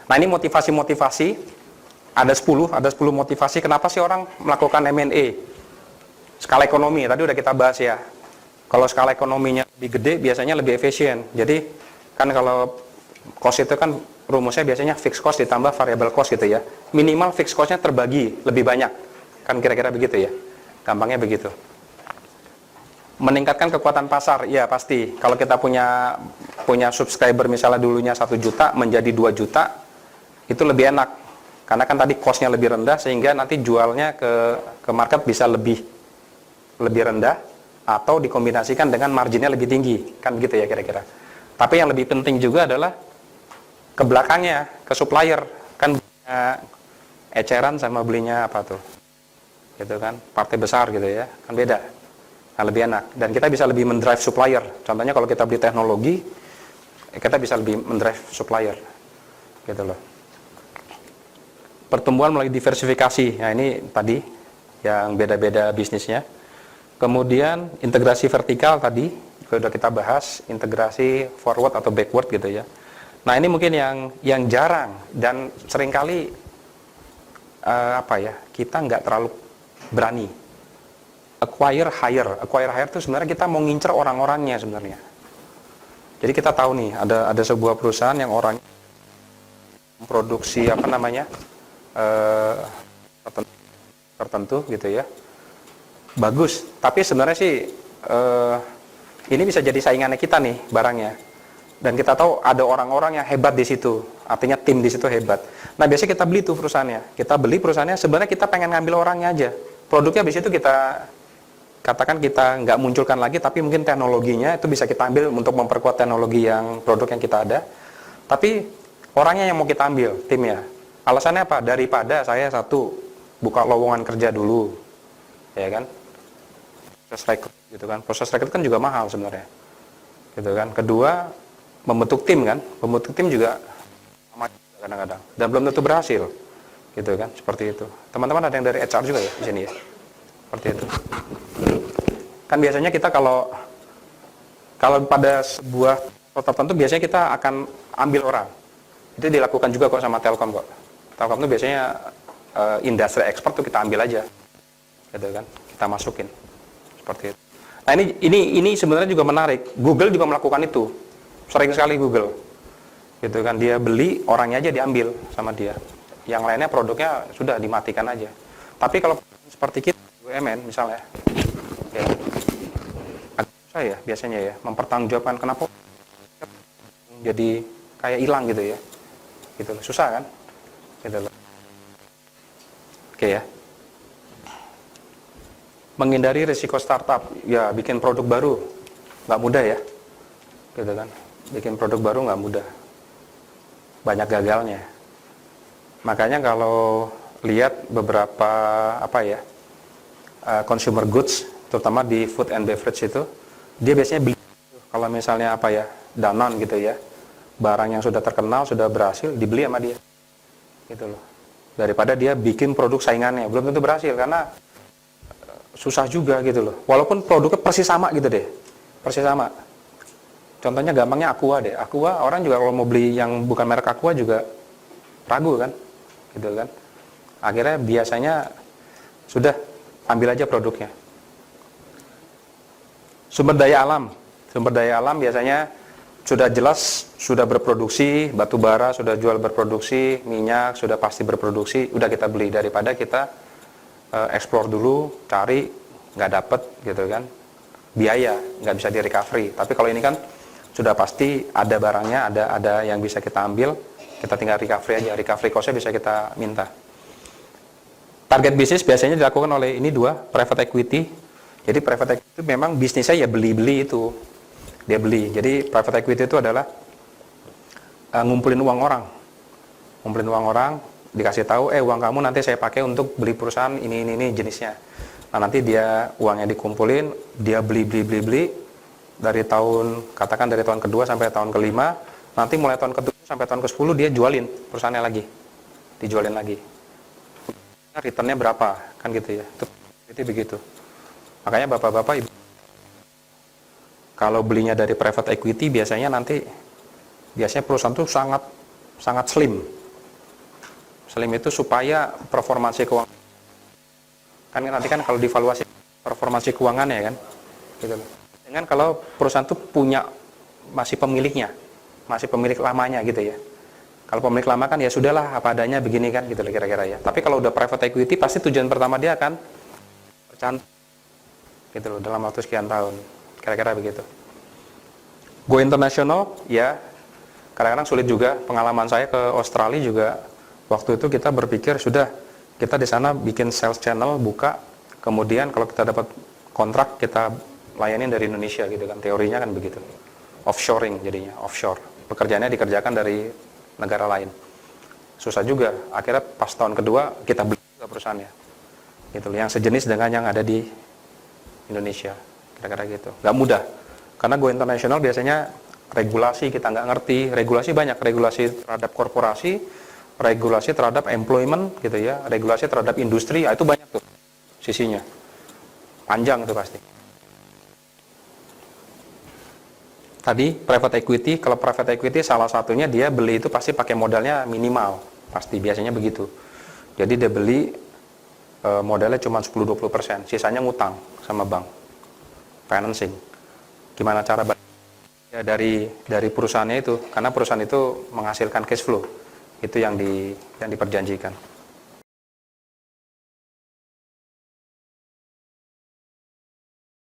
Nah, ini motivasi-motivasi, ada 10 motivasi kenapa sih orang melakukan M&A. Skala ekonomi, tadi udah kita bahas ya. Kalau skala ekonominya lebih gede, biasanya lebih efisien. Jadi, kan kalau cost itu kan rumusnya biasanya fixed cost ditambah variable cost gitu ya. Minimal fixed cost-nya terbagi lebih banyak. Kan kira-kira begitu ya. Gampangnya begitu. Meningkatkan kekuatan pasar, ya pasti. Kalau kita punya subscriber misalnya dulunya 1 juta menjadi 2 juta, itu lebih enak. Karena kan tadi cost-nya lebih rendah, sehingga nanti jualnya ke market bisa lebih rendah, atau dikombinasikan dengan marginnya lebih tinggi. Kan gitu ya kira-kira. Tapi yang lebih penting juga adalah ke belakangnya, ke supplier. Kan belinya eceran sama belinya apa tuh? Gitu kan, partai besar gitu ya. Kan beda. Nah, lebih enak. Dan kita bisa lebih mendrive supplier. Contohnya kalau kita beli teknologi, kita bisa lebih mendrive supplier. Gitu loh. Pertumbuhan melalui diversifikasi. Nah, ini tadi yang beda-beda bisnisnya. Kemudian integrasi vertikal tadi sudah kita bahas, integrasi forward atau backward gitu ya. Nah, ini mungkin yang jarang dan seringkali kita nggak terlalu berani. Acquire hire itu sebenarnya kita mau ngincer orang-orangnya sebenarnya. Jadi kita tahu nih ada sebuah perusahaan yang orang produksi tertentu gitu ya, bagus. Tapi sebenarnya sih ini bisa jadi saingannya kita nih barangnya. Dan kita tahu ada orang-orang yang hebat di situ, artinya tim di situ hebat. Nah, biasanya kita beli tuh perusahaannya. Kita beli perusahaannya, sebenarnya kita pengen ngambil orangnya aja. Produknya habis itu kita katakan kita nggak munculkan lagi, tapi mungkin teknologinya itu bisa kita ambil untuk memperkuat teknologi produk yang kita ada. Tapi orangnya yang mau kita ambil, timnya. Alasannya apa? Daripada saya buka lowongan kerja dulu, ya kan? Proses rekrut, gitu kan? Proses rekrut kan juga mahal sebenarnya, gitu kan? Kedua, membentuk tim kan? Membentuk tim juga lama kadang-kadang, dan belum tentu berhasil, gitu kan? Seperti itu. Teman-teman ada yang dari HR juga ya di sini ya? Seperti itu. Kan biasanya kita kalau pada sebuah tertentu biasanya kita akan ambil orang. Itu dilakukan juga kok sama Telkom kok. Telkom itu biasanya industri expert tuh kita ambil aja, gitu kan? Kita masukin seperti itu. Nah, ini sebenarnya juga menarik. Google juga melakukan itu, sering sekali Google, gitu kan? Dia beli orangnya aja diambil sama dia. Yang lainnya produknya sudah dimatikan aja. Tapi kalau seperti kita BUMN misalnya, ya, agak susah ya biasanya ya mempertanggungjawabkan kenapa jadi kayak hilang gitu ya, gitu loh, susah kan, gitu loh. Oke ya. Menghindari risiko startup, ya bikin produk baru nggak mudah ya, gitu kan. Bikin produk baru nggak mudah, banyak gagalnya. Makanya kalau lihat beberapa consumer goods, terutama di food and beverage itu, dia biasanya beli kalau misalnya Danone gitu ya, barang yang sudah terkenal, sudah berhasil, dibeli sama dia, gitu loh. Daripada dia bikin produk saingannya, belum tentu berhasil karena susah juga gitu loh. Walaupun produknya persis sama gitu deh, persis sama. Contohnya gampangnya Aqua deh. Aqua, orang juga kalau mau beli yang bukan merek Aqua juga ragu kan, gitu kan. Akhirnya biasanya sudah ambil aja produknya. Sumber daya alam biasanya sudah jelas, sudah berproduksi, batu bara sudah jual berproduksi, minyak sudah pasti berproduksi, udah kita beli daripada kita explore dulu, cari nggak dapet gitu kan, biaya nggak bisa di recovery. Tapi kalau ini kan sudah pasti ada barangnya, ada yang bisa kita ambil, kita tinggal recovery aja, recovery cost-nya bisa kita minta. Target bisnis biasanya dilakukan oleh ini private equity. Jadi private equity itu memang bisnisnya ya beli-beli itu. Dia beli. Jadi private equity itu adalah ngumpulin uang orang. Ngumpulin uang orang, dikasih tahu, uang kamu nanti saya pakai untuk beli perusahaan ini jenisnya. Nah, nanti dia uangnya dikumpulin, dia beli dari tahun kedua sampai tahun kelima, nanti mulai tahun ke-7 sampai tahun ke-10 dia jualin perusahaannya lagi. Dijualin lagi. Returnnya berapa kan gitu ya, itu begitu. Makanya bapak-bapak ibu, kalau belinya dari private equity biasanya perusahaan itu sangat slim, Slim itu supaya performansi keuangan, kan nanti kan kalau divaluasi performansi keuangan ya kan, gitu loh. Dengan kalau perusahaan itu punya masih pemiliknya, masih pemilik lamanya gitu ya. Kalau pemilik lama kan ya sudahlah apa adanya begini kan gitu loh kira-kira ya. Tapi kalau udah private equity pasti tujuan pertama dia akan bercantum gitu loh dalam waktu sekian tahun. Kira-kira begitu. Go international ya kadang-kadang sulit juga. Pengalaman saya ke Australia juga waktu itu kita berpikir sudah kita di sana bikin sales channel buka, kemudian kalau kita dapat kontrak kita layanin dari Indonesia gitu kan. Teorinya kan begitu. Offshoring jadinya, offshore. Pekerjaannya dikerjakan dari negara lain. Susah juga. Akhirnya pas tahun kedua kita beli juga perusahaannya. Gitu, yang sejenis dengan yang ada di Indonesia. Kira-kira gitu. Gak mudah. Karena go international biasanya regulasi kita nggak ngerti. Regulasi banyak. Regulasi terhadap korporasi, regulasi terhadap employment gitu ya, regulasi terhadap industri, itu banyak tuh sisinya. Panjang itu pasti. Tadi private equity, kalau private equity salah satunya dia beli itu pasti pakai modalnya minimal, pasti biasanya begitu. Jadi dia beli modalnya cuma 10-20%, sisanya ngutang sama bank, financing. Gimana cara ya, dari perusahaannya itu, karena perusahaan itu menghasilkan cash flow, itu yang diperjanjikan.